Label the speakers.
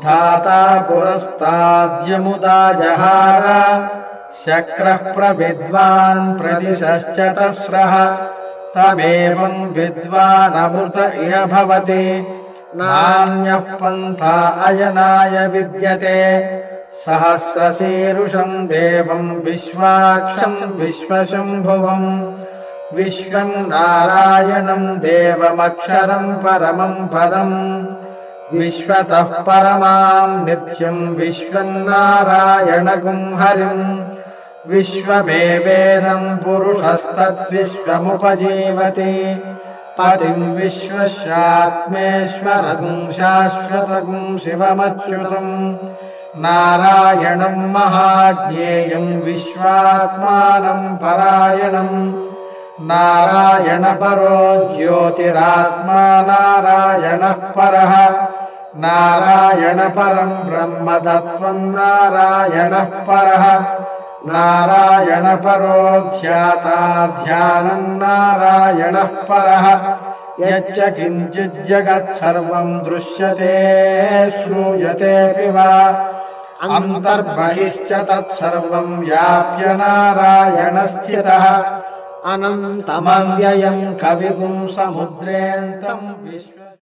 Speaker 1: धाता पुरस्ताद्यमुदा जहार शक्रः प्रविद्वान् प्रदिशश्चतस्रः तमेवम् विद्वानमृत इह भवति नान्यः पन्था अयनाय विद्यते सहस्रशीरुषम् देवम् विश्वाक्षम् विश्वशम्भुवम् विश्वम् नारायणम् देवमक्षरम् परमम् पदम् विश्वतः परमाम् नित्यम् विश्वम् नारायणगुम् हरिम् विश्वमेवेदम् पुरुषस्तद्विश्वमुपजीवति पतिम् विश्वस्यात्मेश्वरगुम् शाश्वतगुम् शिवमच्युतम् नारायणम् महाज्ञेयम् विश्वात्मानम् परायणम् नारायणपरो ज्योतिरात्मा नारायणः परः नारायणपरम् ब्रह्मतत्त्वम् नारायणः परः नारायणपरो ध्याता ध्यानम् नारायणः परः यच्च किञ्चिज्जगत्सर्वम् दृश्यते श्रूयतेऽपि वा अन्तर्बहिश्च तत्सर्वम् व्याप्य नारायणस्थितः अनन्तमव्ययम् कविगुम् समुद्रेऽन्तम् विश्व